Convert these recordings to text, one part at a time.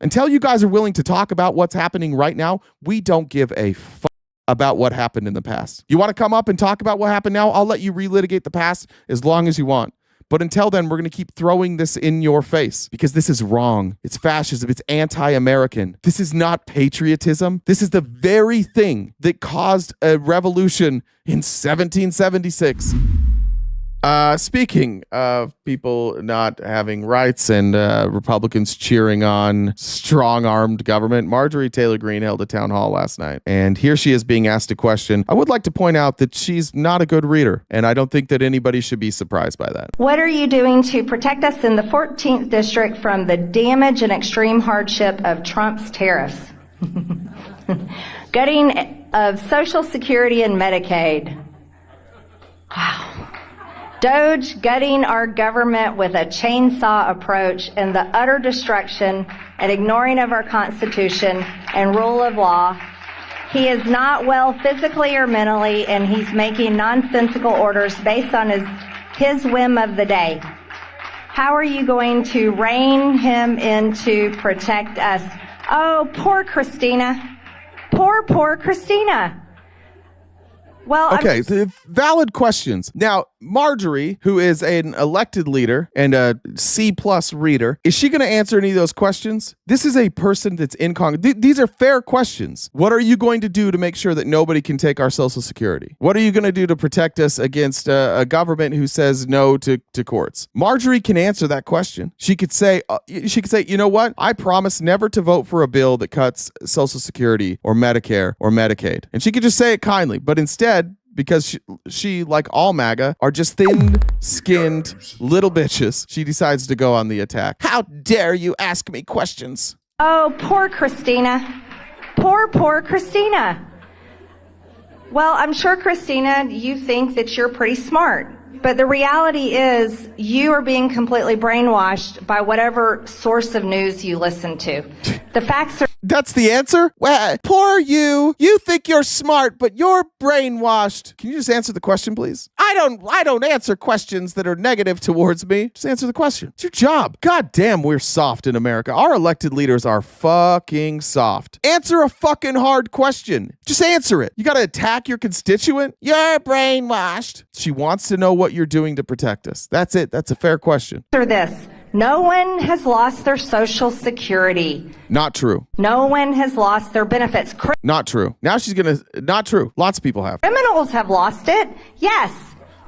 Until you guys are willing to talk about what's happening right now, we don't give a fuck about what happened in the past. You want to come up and talk about what happened now? I'll let you relitigate the past as long as you want. But until then, we're going to keep throwing this in your face because this is wrong. It's fascism. It's anti-American. This is not patriotism. This is the very thing that caused a revolution in 1776. Speaking of people not having rights and Republicans cheering on strong-armed government, Marjorie Taylor Greene held a town hall last night. And here she is being asked a question. I would like to point out that she's not a good reader, and I don't think that anybody should be surprised by that. What are you doing to protect us in the 14th District from the damage and extreme hardship of Trump's tariffs? Gutting of Social Security and Medicaid. Wow. Doge gutting our government with a chainsaw approach and the utter destruction and ignoring of our Constitution and rule of law. He is not well physically or mentally, and he's making nonsensical orders based on his whim of the day. How are you going to rein him in to protect us? Oh, poor Christina. Poor Christina. Well, okay, valid questions. Now, Marjorie, who is an elected leader and a C+ reader, is she going to answer any of those questions? This is a person that's in Congress. These are fair questions. What are you going to do to make sure that nobody can take our Social Security? What are you going to do to protect us against a government who says no to courts? Marjorie can answer that question. She could say, you know what? I promise never to vote for a bill that cuts Social Security or Medicare or Medicaid. And she could just say it kindly, but instead, because she, like all MAGA, are just thin-skinned little bitches, she decides to go on the attack. How dare you ask me questions? Oh, poor Christina. Poor Christina. Well, I'm sure, Christina, you think that you're pretty smart. But the reality is you are being completely brainwashed by whatever source of news you listen to. The facts are... That's the answer? Well, poor you. You think you're smart, but you're brainwashed. Can you just answer the question, please? I don't answer questions that are negative towards me. Just answer the question. It's your job. God damn, we're soft in America. Our elected leaders are fucking soft. Answer a fucking hard question. Just answer it. You got to attack your constituent? You're brainwashed. She wants to know what you're doing to protect us. That's it. That's a fair question. Answer this. No one has lost their Social Security. Not true. No one has lost their benefits. Not true. Now she's going to... Not true. Lots of people have. Criminals have lost it. Yes.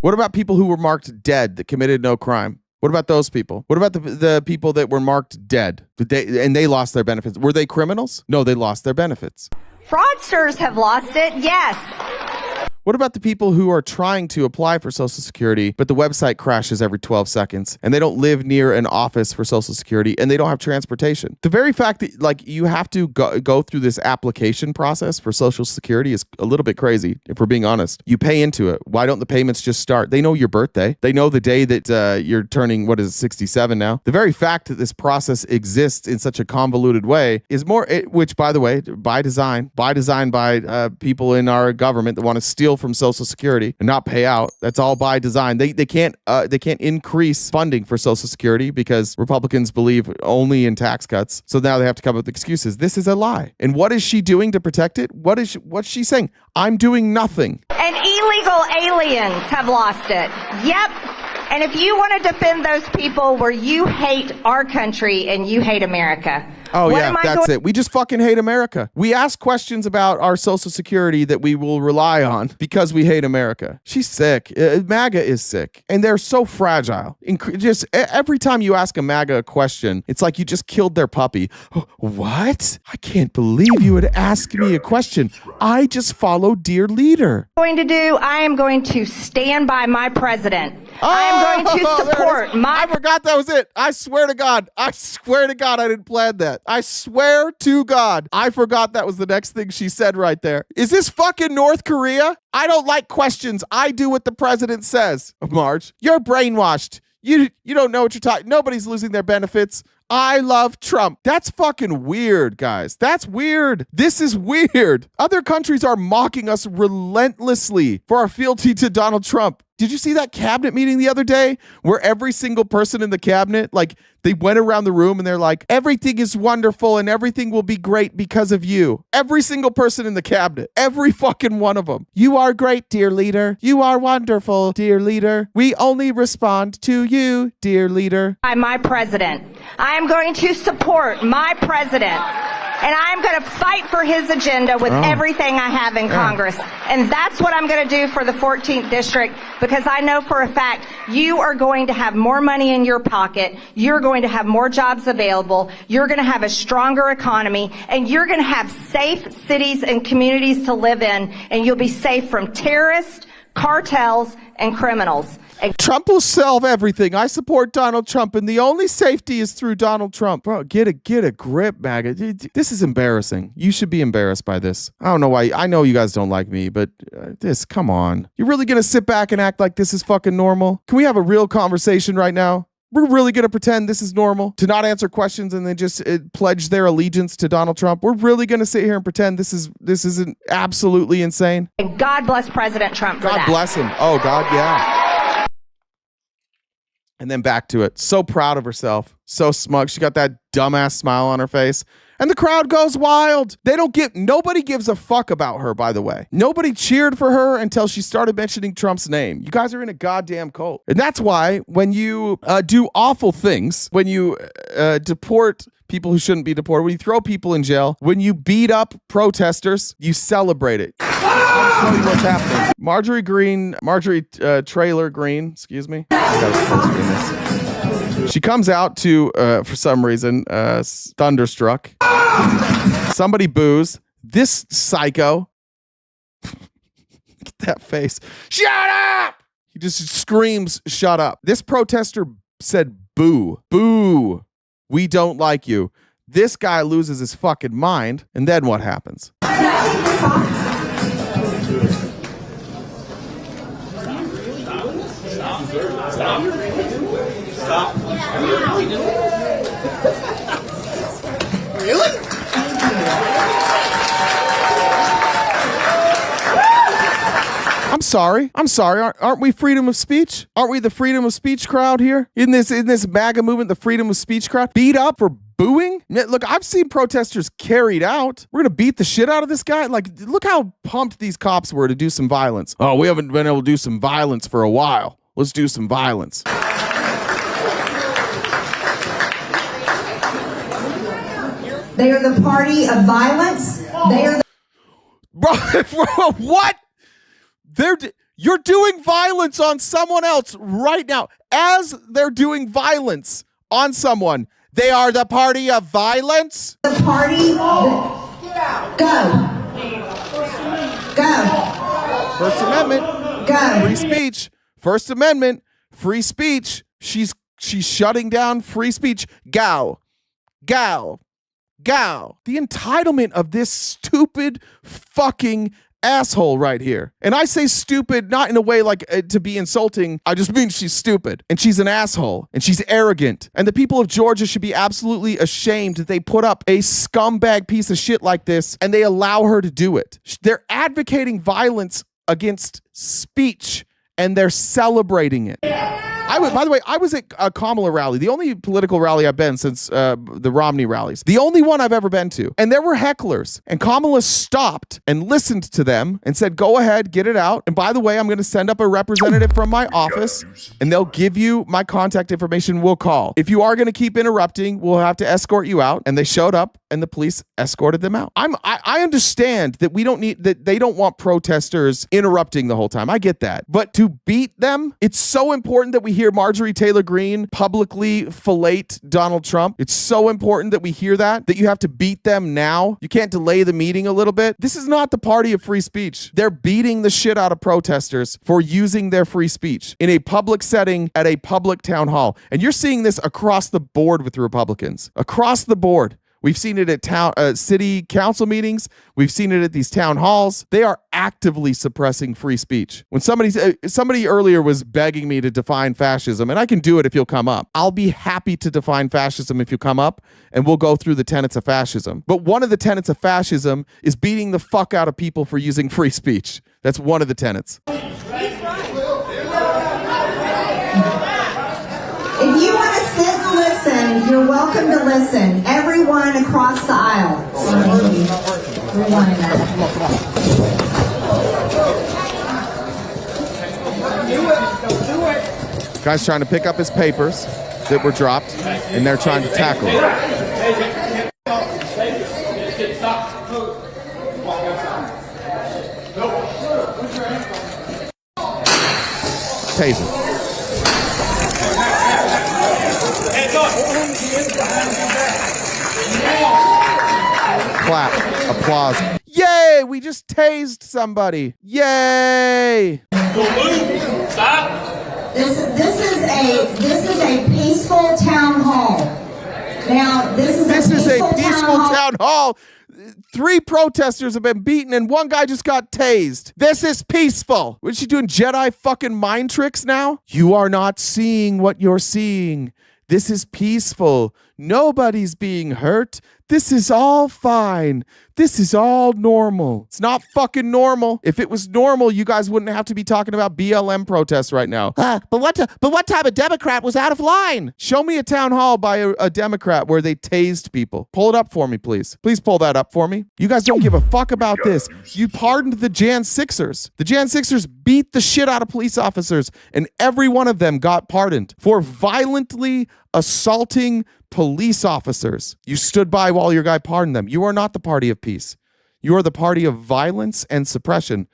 What about people who were marked dead that committed no crime? What about those people? What about the people that were marked dead and they lost their benefits? Were they criminals? No, they lost their benefits. Fraudsters have lost it. Yes. What about the people who are trying to apply for Social Security, but the website crashes every 12 seconds and they don't live near an office for Social Security and they don't have transportation? The very fact that like you have to go through this application process for Social Security is a little bit crazy, if we're being honest. You pay into it. Why don't the payments just start? They know your birthday. They know the day that you're turning, what is it, 67 now? The very fact that this process exists in such a convoluted way is more, which by the way, by design by people in our government that want to steal from Social Security and not pay out. That's all by design. They can't increase funding for Social Security because Republicans believe only in tax cuts. So now they have to come up with excuses. This is a lie. And what is she doing to protect it? What's she saying? I'm doing nothing. And illegal aliens have lost it. Yep. And if you want to defend those people where you hate our country and you hate America. Oh, yeah, that's it. We just fucking hate America. We ask questions about our Social Security that we will rely on because we hate America. She's sick. MAGA is sick. And they're so fragile. Just every time you ask a MAGA a question, it's like you just killed their puppy. What? I can't believe you would ask me a question. I just followed dear leader. I am going to stand by my president. I am going to support my... I forgot that was it. I swear to God. I didn't plan that. I swear to God, I forgot that was the next thing she said right there. Is this fucking North Korea? I don't like questions. I do what the president says. Marge, you're brainwashed. You don't know what you're talking. Nobody's losing their benefits. I love Trump. That's fucking weird, guys. That's weird. This is weird. Other countries are mocking us relentlessly for our fealty to Donald Trump. Did you see that cabinet meeting the other day where every single person in the cabinet, like they went around the room and they're like, everything is wonderful and everything will be great because of you. Every single person in the cabinet, every fucking one of them. You are great, dear leader. You are wonderful, dear leader. We only respond to you, dear leader. I'm my president. I am going to support my president. And I'm going to fight for his agenda with everything I have in Congress. And that's what I'm going to do for the 14th district, because I know for a fact you are going to have more money in your pocket. You're going to have more jobs available. You're going to have a stronger economy, and you're going to have safe cities and communities to live in, and you'll be safe from terrorists, cartels, and criminals. Trump will solve everything. I support Donald Trump, and the only safety is through Donald Trump. Bro, get a grip, MAGA. This is embarrassing. You should be embarrassed by this. I don't know why. I know you guys don't like me, but come on. You're really going to sit back and act like this is fucking normal? Can we have a real conversation right now? We're really going to pretend this is normal? To not answer questions and then just pledge their allegiance to Donald Trump? We're really going to sit here and pretend this isn't absolutely insane? And God bless President Trump for that. God bless him. Oh, God, yeah. And then back to it. So proud of herself. So smug. She got that dumbass smile on her face. And the crowd goes wild. Nobody gives a fuck about her, by the way. Nobody cheered for her until she started mentioning Trump's name. You guys are in a goddamn cult. And that's why when you do awful things, when you deport people who shouldn't be deported, when you throw people in jail, when you beat up protesters, you celebrate it. I'll show you what's happening. Marjorie Taylor Greene, excuse me. She comes out to, for some reason, thunderstruck. Somebody boos. This psycho. Look at that face. Shut up! He just screams, shut up. This protester said, boo. Boo. We don't like you. This guy loses his fucking mind. And then what happens? Stop. Really? I'm sorry. Aren't we freedom of speech? Aren't we the freedom of speech crowd here? In this MAGA movement, the freedom of speech crowd? Beat up for booing? Look, I've seen protesters carried out. We're going to beat the shit out of this guy? Like, look how pumped these cops were to do some violence. Oh, we haven't been able to do some violence for a while. Let's do some violence. They are the party of violence. They are Bro, what? You're doing violence on someone else right now. As they're doing violence on someone, they are the party of violence. The party. Get out. Go. First Amendment. Go. Free speech. First Amendment. Free speech. She's shutting down free speech. Go. The entitlement of this stupid fucking asshole right here. And I say stupid not in a way like to be insulting. I just mean she's stupid and she's an asshole and she's arrogant. And the people of Georgia should be absolutely ashamed that they put up a scumbag piece of shit like this and they allow her to do it. They're advocating violence against speech and they're celebrating it. By the way, I was at a Kamala rally, the only political rally I've been since the Romney rallies, the only one I've ever been to. And there were hecklers. And Kamala stopped and listened to them and said, go ahead, get it out. And by the way, I'm going to send up a representative from my office and they'll give you my contact information. We'll call. If you are going to keep interrupting, we'll have to escort you out. And they showed up and the police escorted them out. I understand that they don't want protesters interrupting the whole time. I get that. But to beat them, it's so important that we hear Marjorie Taylor Greene publicly fillet Donald Trump. It's so important that we hear that you have to beat them now. You can't delay the meeting a little bit. This is not the party of free speech. They're beating the shit out of protesters for using their free speech in a public setting at a public town hall. And you're seeing this across the board with Republicans. Across the board. We've seen it at city council meetings. We've seen it at these town halls. They are actively suppressing free speech. When somebody earlier was begging me to define fascism, and I can do it if you'll come up. I'll be happy to define fascism if you come up, and we'll go through the tenets of fascism. But one of the tenets of fascism is beating the fuck out of people for using free speech. That's one of the tenets. If you want to sit and listen, you're welcome to listen. Everyone across the aisle. Everyone in there. Guy's trying to pick up his papers that were dropped, and they're trying to tackle him. Taser. Clap. Applause. Yay! We just tased somebody. Yay! Stop. This is a peaceful town hall. Now, this is a peaceful town hall. 3 protesters have been beaten and 1 guy just got tased. This is peaceful. What is she doing? Jedi fucking mind tricks now? You are not seeing what you're seeing. This is peaceful. Nobody's being hurt. This is all fine. This is all normal. It's not fucking normal. If it was normal, you guys wouldn't have to be talking about BLM protests right now. But what type of Democrat was out of line? Show me a town hall by a Democrat where they tased people. Pull it up for me, please. Please pull that up for me. You guys don't give a fuck about this. You pardoned the Jan Sixers. The Jan Sixers beat the shit out of police officers, and every one of them got pardoned for violently assaulting police officers. You stood by while your guy pardoned them. You are not the party of peace. You are the party of violence and suppression.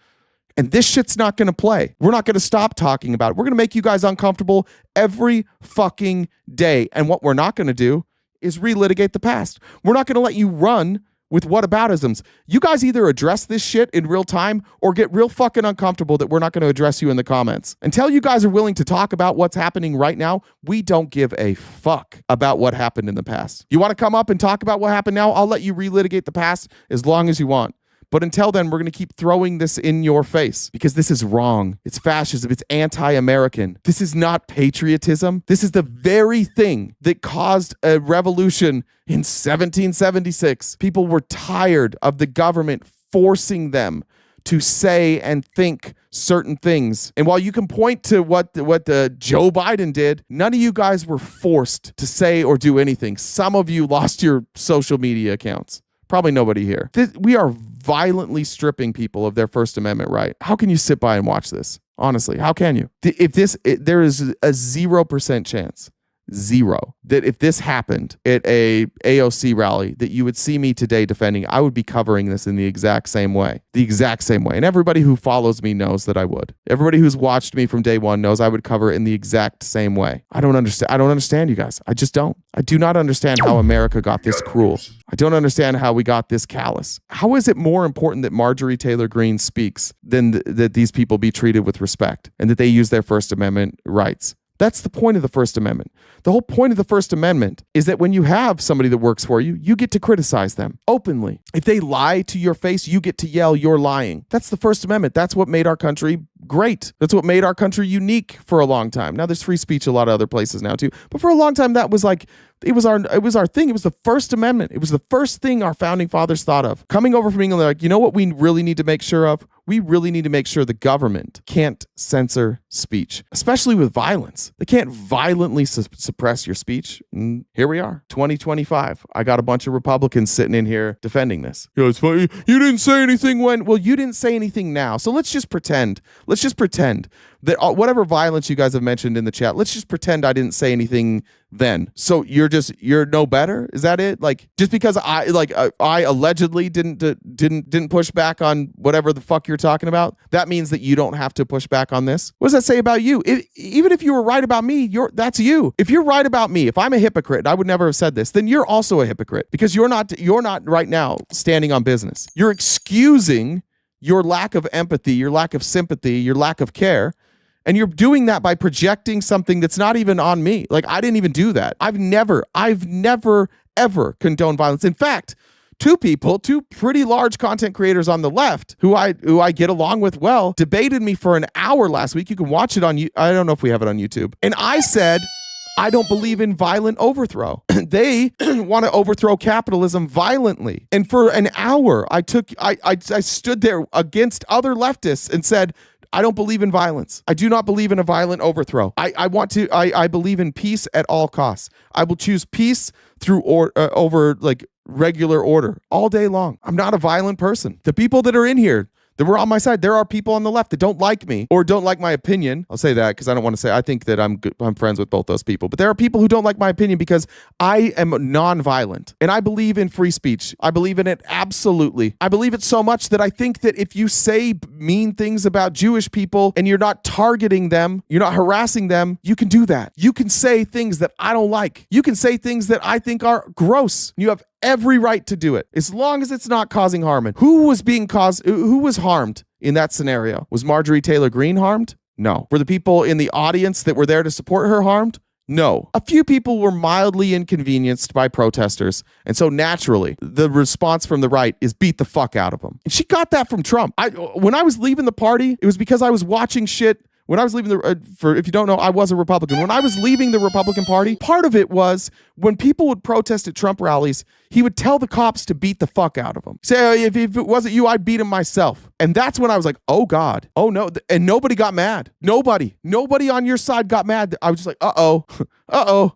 And this shit's not going to play. We're not going to stop talking about it. We're going to make you guys uncomfortable every fucking day. And what we're not going to do is relitigate the past. We're not going to let you run with whataboutisms. You guys either address this shit in real time or get real fucking uncomfortable that we're not going to address you in the comments. Until you guys are willing to talk about what's happening right now, we don't give a fuck about what happened in the past. You want to come up and talk about what happened now? I'll let you relitigate the past as long as you want. But until then, we're going to keep throwing this in your face because this is wrong. It's fascism. It's anti-American. This is not patriotism. This is the very thing that caused a revolution in 1776. People were tired of the government forcing them to say and think certain things. And while you can point to what Joe Biden did, none of you guys were forced to say or do anything. Some of you lost your social media accounts. Probably nobody here. We are violently stripping people of their First Amendment right. How can you sit by and watch this? Honestly, how can you? There is a 0% chance, that if this happened at a AOC rally, that you would see me today defending. I would be covering this in the exact same way. And everybody who follows me knows that I would. Everybody who's watched me from day one knows I would cover it in the exact same way. I don't understand you guys. I just don't. I do not understand how America got this cruel. I don't understand how we got this callous. How is it more important that Marjorie Taylor Greene speaks than that these people be treated with respect and that they use their First Amendment rights? That's the point of the First Amendment. The whole point of the First Amendment is that when you have somebody that works for you, you get to criticize them openly. If they lie to your face, you get to yell, "You're lying." That's the First Amendment. That's what made our country great. That's what made our country unique for a long time. Now there's free speech a lot of other places now too, but for a long time that was like it was our thing. It was the First Amendment. It was the first thing our founding fathers thought of. Coming over from England, they're like, you know what we really need to make sure of? We really need to make sure the government can't censor speech, especially with violence. They can't violently suppress your speech. And here we are, 2025. I got a bunch of Republicans sitting in here defending this. Yeah, it's funny. You didn't say anything well, you didn't say anything now. So let's just pretend that whatever violence you guys have mentioned in the chat, let's just pretend I didn't say anything then. So you're no better? Is that it? Like, just because I allegedly didn't push back on whatever the fuck you're talking about, that means that you don't have to push back on this? What does that say about you? Even if you were right about me, that's you. If you're right about me, if I'm a hypocrite, I would never have said this, then you're also a hypocrite because you're not right now standing on business. You're excusing your lack of empathy, your lack of sympathy, your lack of care. And you're doing that by projecting something that's not even on me. Like, I didn't even do that. I've never, ever condoned violence. In fact, two pretty large content creators on the left who I get along with well, debated me for an hour last week. You can watch it on, I don't know if we have it on YouTube. And I said, I don't believe in violent overthrow. They want to overthrow capitalism violently. And for an hour, I stood there against other leftists and said, I don't believe in violence. I do not believe in a violent overthrow. I believe in peace at all costs. I will choose peace through over like regular order all day long. I'm not a violent person. The people that are in here that were on my side, there are people on the left that don't like me or don't like my opinion. I'll say that because I don't want to say, I think that I'm friends with both those people. But there are people who don't like my opinion because I am non-violent. And I believe in free speech. I believe in it absolutely. I believe it so much that I think that if you say mean things about Jewish people and you're not targeting them, you're not harassing them, you can do that. You can say things that I don't like. You can say things that I think are gross. You have every right to do it as long as it's not causing harm. Who was harmed in that scenario? Was Marjorie Taylor Greene harmed? No. Were the people in the audience that were there to support her harmed? No. A few people were mildly inconvenienced by protesters, and so naturally the response from the right is beat the fuck out of them. And she got that from Trump. When I was leaving the party, it was because I was watching shit. When I was leaving if you don't know, I was a Republican. When I was leaving the Republican Party, part of it was when people would protest at Trump rallies, he would tell the cops to beat the fuck out of them. Say, if it wasn't you, I'd beat him myself. And that's when I was like, oh God, oh no. And nobody got mad. Nobody on your side got mad. I was just like, uh-oh.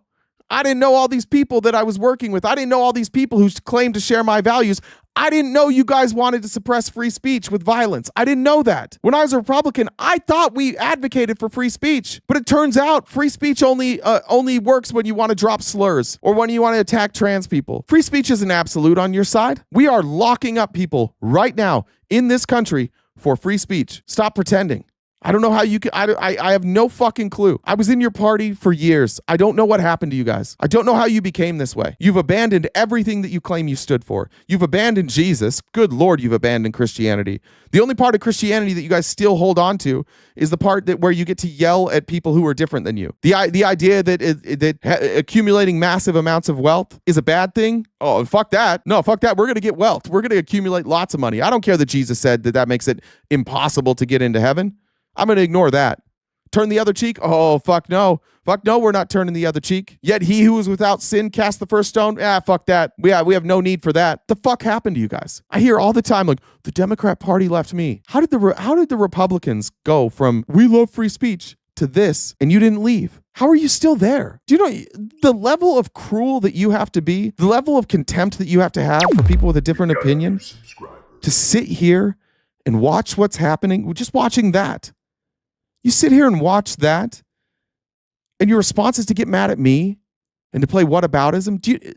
I didn't know all these people that I was working with. I didn't know all these people who claimed to share my values. I didn't know you guys wanted to suppress free speech with violence. I didn't know that. When I was a Republican, I thought we advocated for free speech. But it turns out free speech only works when you want to drop slurs or when you want to attack trans people. Free speech isn't absolute on your side. We are locking up people right now in this country for free speech. Stop pretending. I don't know how you can, I have no fucking clue. I was in your party for years. I don't know what happened to you guys. I don't know how you became this way. You've abandoned everything that you claim you stood for. You've abandoned Jesus. Good Lord, you've abandoned Christianity. The only part of Christianity that you guys still hold on to is the part where you get to yell at people who are different than you. The idea that accumulating massive amounts of wealth is a bad thing. Oh, fuck that. No, fuck that. We're going to get wealth. We're going to accumulate lots of money. I don't care that Jesus said that makes it impossible to get into heaven. I'm going to ignore that. Turn the other cheek? Oh, fuck no. Fuck no, we're not turning the other cheek. Yet he who is without sin cast the first stone? Fuck that. We have no need for that. The fuck happened to you guys? I hear all the time, like, the Democrat Party left me. How did the Republicans go from we love free speech to this and you didn't leave? How are you still there? Do you know the level of cruel that you have to be, the level of contempt that you have to have for people with a different opinion to sit here and watch what's happening? Just watching that. You sit here and watch that, and your response is to get mad at me and to play whataboutism?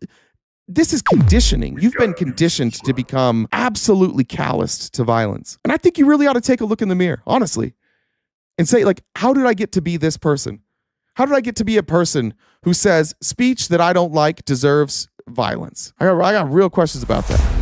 This is conditioning. You've been conditioned to become absolutely calloused to violence. And I think you really ought to take a look in the mirror, honestly, and say, like, how did I get to be this person? How did I get to be a person who says speech that I don't like deserves violence? I got real questions about that.